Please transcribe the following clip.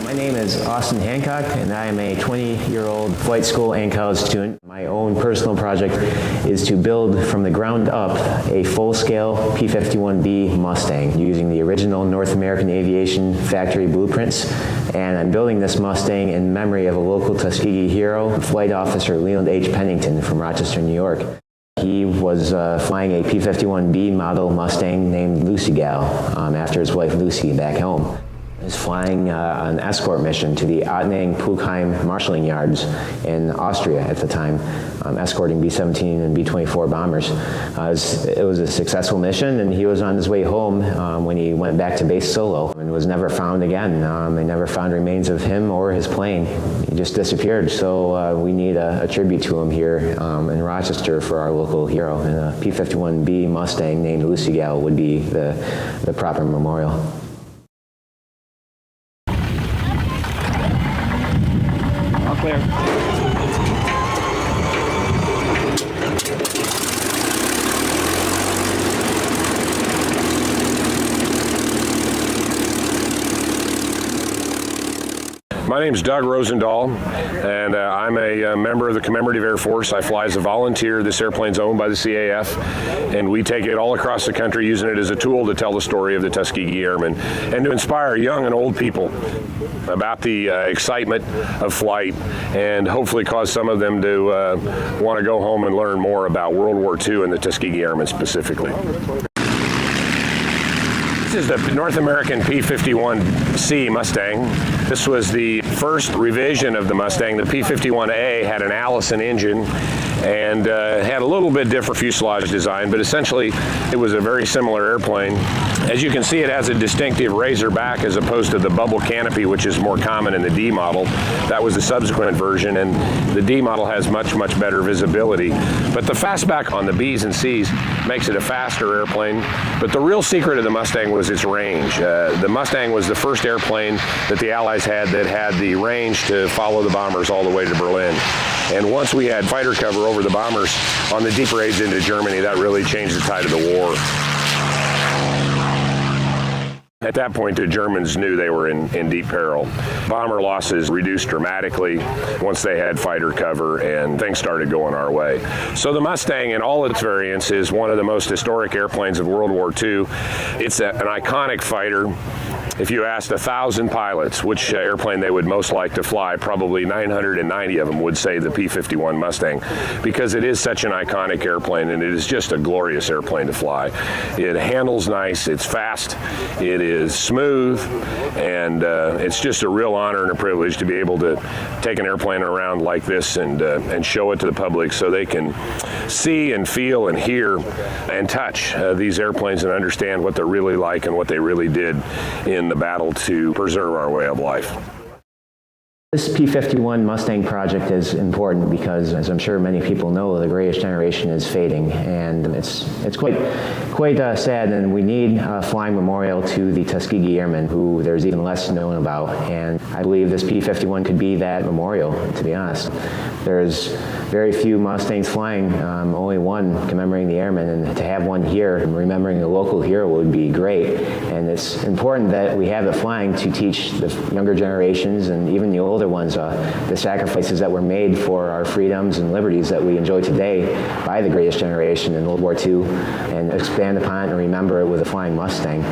My name is Austin Hancock, and I am a 20-year-old flight school and college student. My own personal project is to build from the ground up a full-scale P-51B Mustang using the original North American Aviation factory blueprints. And I'm building this Mustang in memory of a local Tuskegee hero, Flight Officer Leland Pennington from Rochester, New York. He was flying a P-51B model Mustang named Lucy Gal after his wife Lucy back home. He was flying an escort mission to the Ottenang-Puchheim marshalling yards in Austria at the time, escorting B-17 and B-24 bombers. It was a successful mission, and he was on his way home when he went back to base solo and was never found again. They never found remains of him or his plane. He just disappeared, so we need a tribute to him here in Rochester for our local hero. And a P-51B Mustang named Lucy Gal would be the proper memorial. Clear. My name is Doug Rosendahl, and I'm a member of the Commemorative Air Force. I fly as a volunteer. This airplane's owned by the CAF, and we take it all across the country using it as a tool to tell the story of the Tuskegee Airmen and to inspire young and old people about the excitement of flight and hopefully cause some of them to want to go home and learn more about World War II and the Tuskegee Airmen specifically. This is the North American P-51C Mustang. This was the first revision of the Mustang. The P-51A had an Allison engine and had a little bit different fuselage design, but essentially it was a very similar airplane. As you can see, it has a distinctive razor back as opposed to the bubble canopy, which is more common in the D model. That was the subsequent version, and the D model has much, much better visibility. But the fastback on the Bs and Cs makes it a faster airplane. But the real secret of the Mustang was its range. The Mustang was the first airplane that the Allies had that had the range to follow the bombers all the way to Berlin. And once we had fighter cover over the bombers on the deep raids into Germany, that really changed the tide of the war. At that point, the Germans knew they were in deep peril. Bomber losses reduced dramatically once they had fighter cover, and things started going our way. So the Mustang, in all its variants, is one of the most historic airplanes of World War II. It's an iconic fighter. If you asked 1,000 pilots which airplane they would most like to fly, probably 990 of them would say the P-51 Mustang, because it is such an iconic airplane, and it is just a glorious airplane to fly. It handles nice, it's fast, it is smooth, and it's just a real honor and a privilege to be able to take an airplane around like this and show it to the public so they can see and feel and hear and touch these airplanes and understand what they're really like and what they really did in the battle to preserve our way of life. This P-51 Mustang project is important because, as I'm sure many people know, the greatest generation is fading, and it's quite sad, and we need a flying memorial to the Tuskegee Airmen, who there's even less known about, and I believe this P-51 could be that memorial, to be honest. There's very few Mustangs flying, only one commemorating the airmen, and to have one here remembering a local hero would be great, and it's important that we have it flying to teach the younger generations and even the older ones the sacrifices that were made for our freedoms and liberties that we enjoy today by the greatest generation in World War II, and expand upon it and remember it with a flying Mustang.